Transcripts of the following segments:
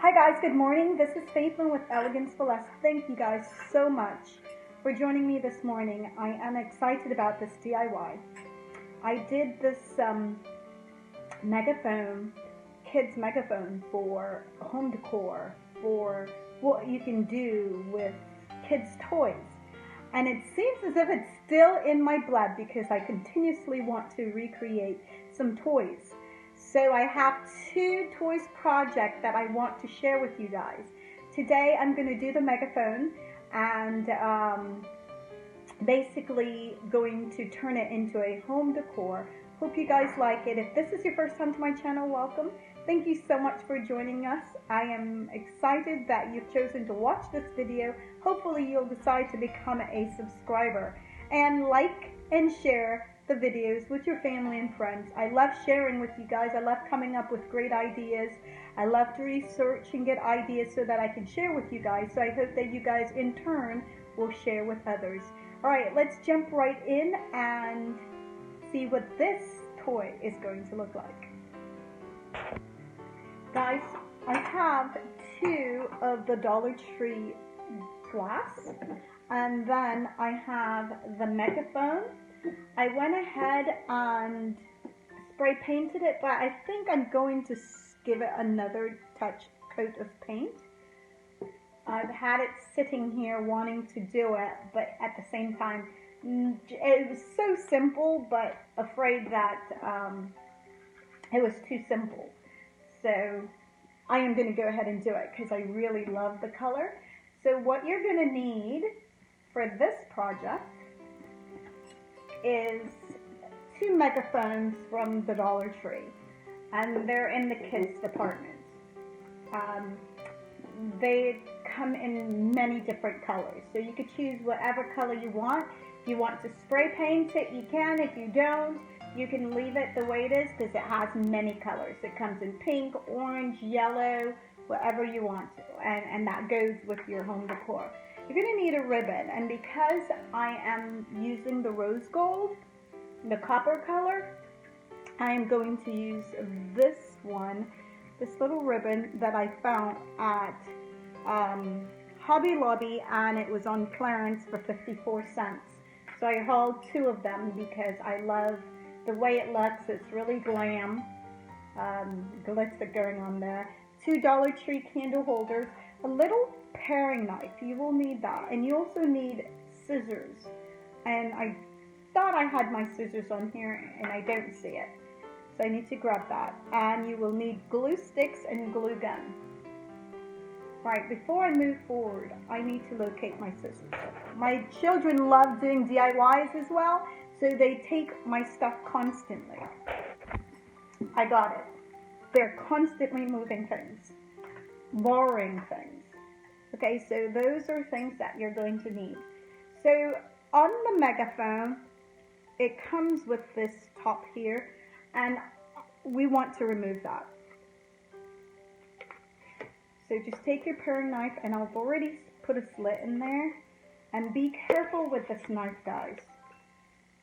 Hi guys, good morning. This is Faithlyn with Elegance. Thank you guys so much for joining me this morning. I am excited about this DIY. I did this megaphone, kids megaphone for home decor, for what you can do with kids' toys. And it seems as if it's still in my blood because I continuously want to recreate some toys. So I have two toys project that I want to share with you guys. Today I'm going to do the megaphone and basically going to turn it into a home decor. Hope you guys like it. If this is your first time to my channel, welcome. Thank you so much for joining us. I am excited that you've chosen to watch this video. Hopefully you'll decide to become a subscriber and like and share the videos with your family and friends. I love sharing with you guys. I love coming up with great ideas. I love to research and get ideas so that I can share with you guys. So I hope that you guys in turn will share with others. All right, let's jump right in and see what this toy is going to look like. Guys, I have two of the Dollar Tree glass, and then I have the megaphone. I went ahead and spray painted it, but I think I'm going to give it another coat of paint. I've had it sitting here wanting to do it, but at the same time, it was so simple, but afraid that it was too simple. So I am going to go ahead and do it because I really love the color. So what you're going to need for this project is two megaphones from the Dollar Tree, and they're in the kids department. They come in many different colors, so you could choose whatever color you want. If you want to spray paint it, you can. If you don't, you can leave it the way it is because it has many colors. It comes in pink, orange, yellow, whatever you want to, and that goes with your home decor. You're going to need a ribbon, and because I am using the rose gold, the copper color, I am going to use this little ribbon that I found at Hobby Lobby, and it was on clearance for 54 cents. So I hauled two of them because I love the way it looks. It's really glam, glitz going on there. Two Dollar Tree candle holders, a little paring knife, you will need that, and you also need scissors, and I thought I had my scissors on here and I don't see it, so I need to grab that. And you will need glue sticks and glue gun. Right, before I move forward, I need to locate my scissors. My children love doing DIYs as well, so they take my stuff constantly. I got it. They're constantly moving things, borrowing things. Okay, so those are things that you're going to need. So on the megaphone, it comes with this top here, and we want to remove that. So just take your paring knife, and I've already put a slit in there, and be careful with this knife, guys.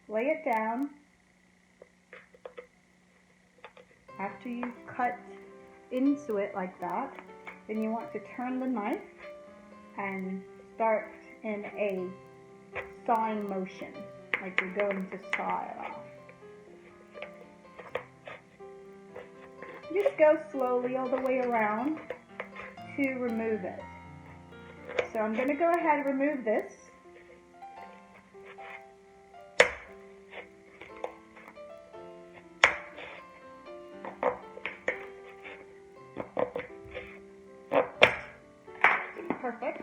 Lay it down. After you cut into it like that, then you want to turn the knife and start in a sawing motion, like you're going to saw it off. Just go slowly all the way around to remove it. So I'm going to go ahead and remove this. Perfect.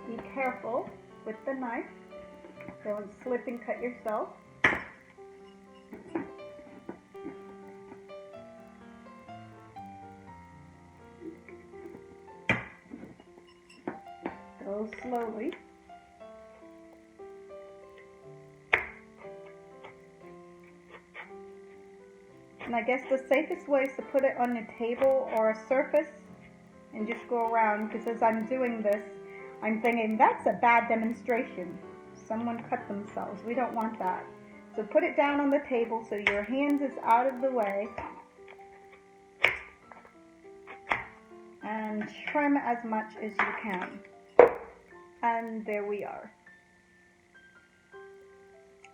Be careful with the knife. Don't slip and cut yourself. Go slowly. And I guess the safest way is to put it on a table or a surface and just go around, because as I'm doing this, I'm thinking that's a bad demonstration. Someone cut themselves. We don't want that. So put it down on the table so your hands is out of the way. And trim as much as you can. And there we are.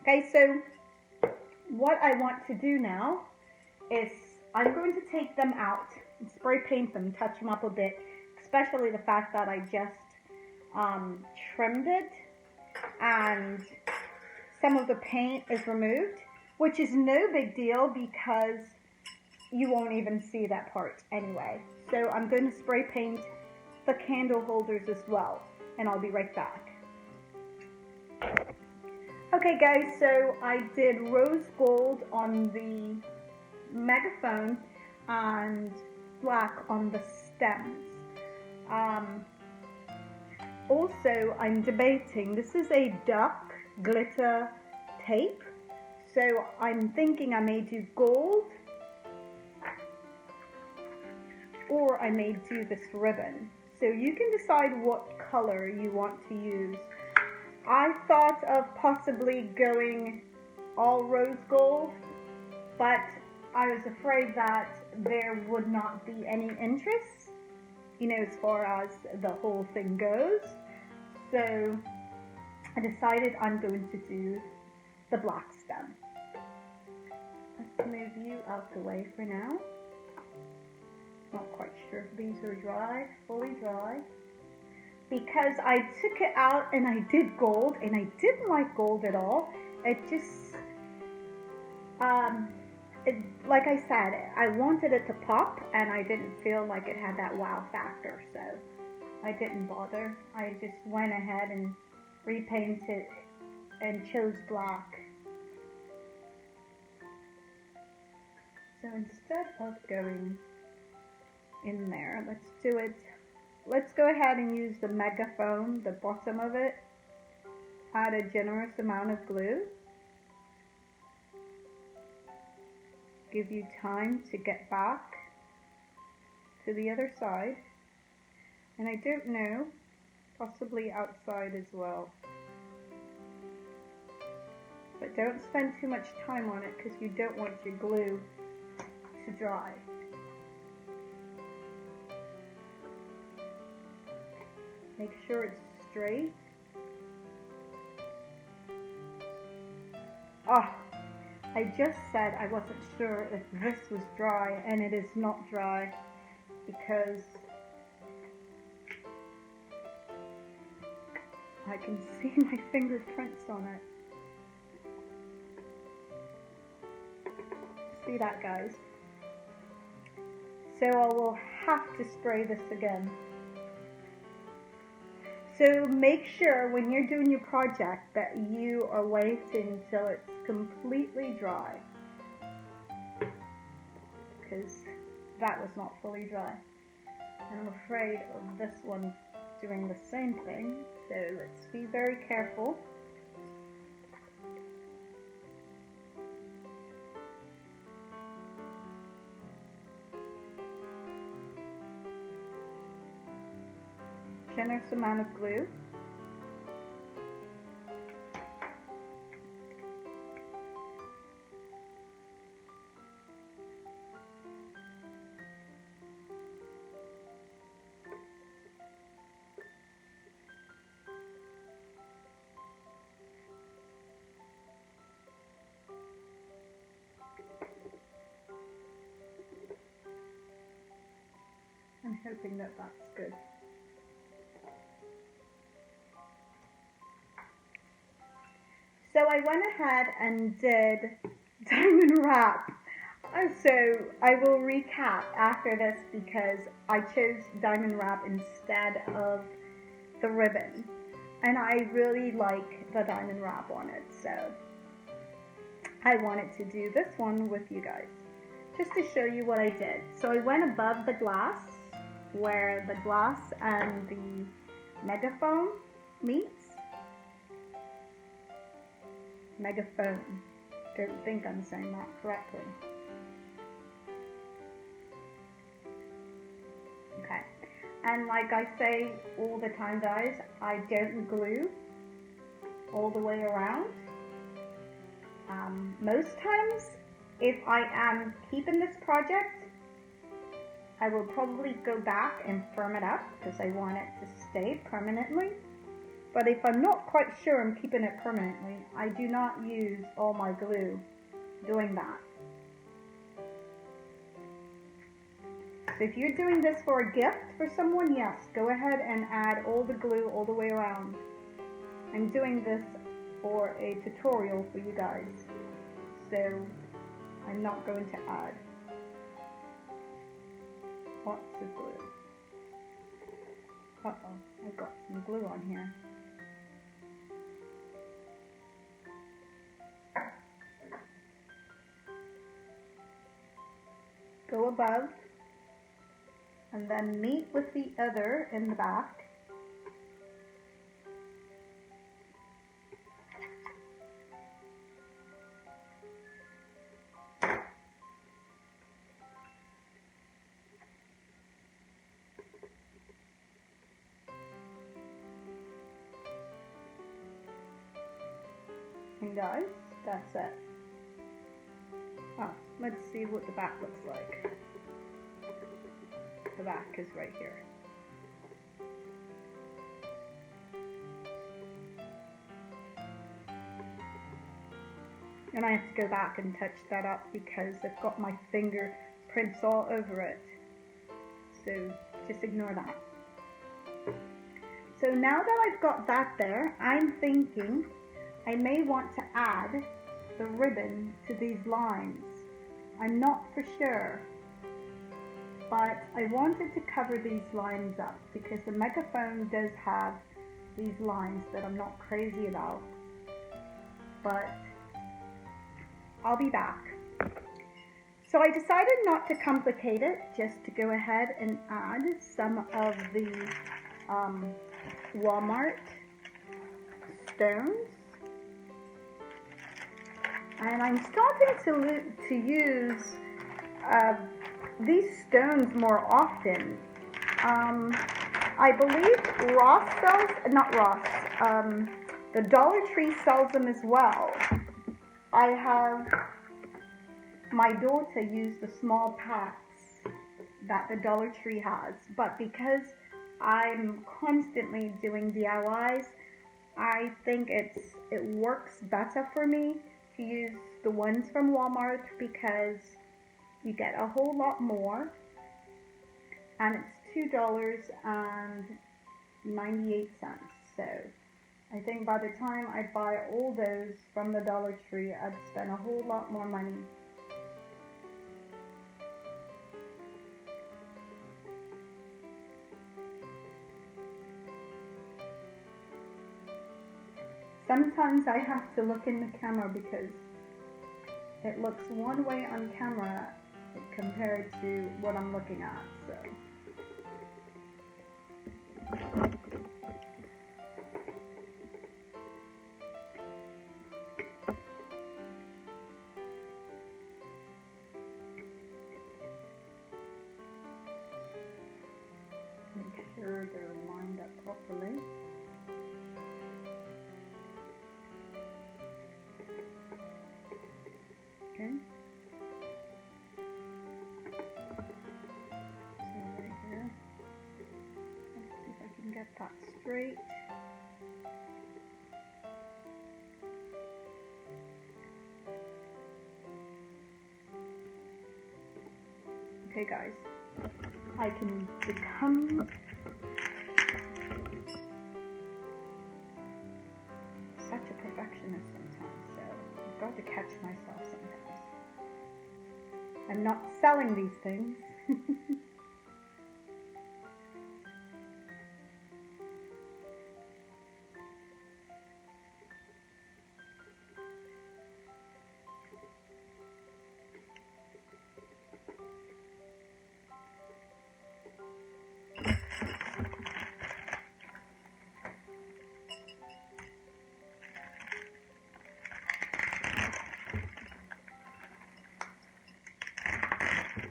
Okay, so what I want to do now is I'm going to take them out and spray paint them, touch them up a bit, especially the fact that I just trimmed it and some of the paint is removed, which is no big deal because you won't even see that part anyway. So I'm going to spray paint the candle holders as well, and I'll be right back. Okay guys, so I did rose gold on the megaphone and black on the stems. Also, I'm debating, this is a duck glitter tape, so I'm thinking I may do gold or I may do this ribbon. So you can decide what color you want to use. I thought of possibly going all rose gold, but I was afraid that there would not be any interest, you know, as far as the whole thing goes. So I decided I'm going to do the black stem. Let's move you out the way for now. Not quite sure if these are dry, fully dry. Because I took it out and I did gold, and I didn't like gold at all. It just, like I said, I wanted it to pop, and I didn't feel like it had that wow factor, so I didn't bother. I just went ahead and repainted and chose black. So instead of going in there, let's go ahead and use the megaphone, the bottom of it. Add a generous amount of glue. Give you time to get back to the other side. And I don't know, possibly outside as well. But don't spend too much time on it because you don't want your glue to dry. Make sure it's straight. Oh, I just said I wasn't sure if this was dry, and it is not dry because I can see my fingerprints on it. See that, guys? So I will have to spray this again. So make sure when you're doing your project that you are waiting until it's completely dry, because that was not fully dry. And I'm afraid of this one doing the same thing, so let's be very careful. Generous amount of glue. I'm hoping that that's good. So I went ahead and did diamond wrap. So I will recap after this because I chose diamond wrap instead of the ribbon. And I really like the diamond wrap on it. So I wanted to do this one with you guys, just to show you what I did. So I went above the glass, where the glass and the megaphone meets. Megaphone. Don't think I'm saying that correctly. Okay. And like I say all the time, guys, I don't glue all the way around. Most times, if I am keeping this project, I will probably go back and firm it up because I want it to stay permanently. But if I'm not quite sure I'm keeping it permanently, I do not use all my glue doing that. So if you're doing this for a gift for someone, yes, go ahead and add all the glue all the way around. I'm doing this for a tutorial for you guys, so I'm not going to add lots of glue. Uh-oh, I've got some glue on here. Go above and then meet with the other in the back. And guys, that's it. Oh, let's see what the back looks like. The back is right here. And I have to go back and touch that up because I've got my fingerprints all over it. So just ignore that. So now that I've got that there, I'm thinking I may want to add the ribbon to these lines. I'm not for sure, but I wanted to cover these lines up because the megaphone does have these lines that I'm not crazy about, but I'll be back. So I decided not to complicate it, just to go ahead and add some of the Walmart stones. And I'm starting to use these stones more often. I believe Ross sells, not Ross, the Dollar Tree sells them as well. I have my daughter use the small packs that the Dollar Tree has, but because I'm constantly doing DIYs, I think it works better for me to use the ones from Walmart because you get a whole lot more, and it's $2.98. So I think by the time I buy all those from the Dollar Tree, I'd spend a whole lot more money. Sometimes I have to look in the camera because it looks one way on camera compared to what I'm looking at, so. Make sure they're lined up properly. Okay. So right here, let's see if I can get that straight. Okay guys, I can become such a perfectionist sometimes, so I've got to catch myself sometimes. I'm not selling these things.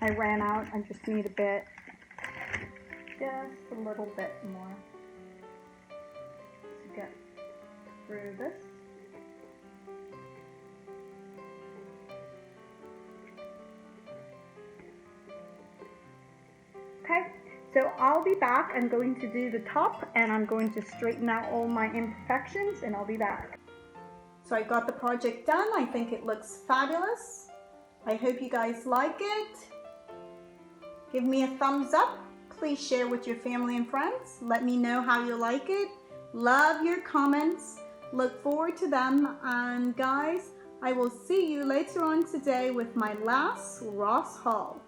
I ran out. I just need just a little bit more to get through this. I'll be back. I'm going to do the top and I'm going to straighten out all my imperfections and I'll be back. So I got the project done. I think it looks fabulous. I hope you guys like it. Give me a thumbs up. Please share with your family and friends. Let me know how you like it. Love your comments. Look forward to them. And guys, I will see you later on today with my last Ross haul.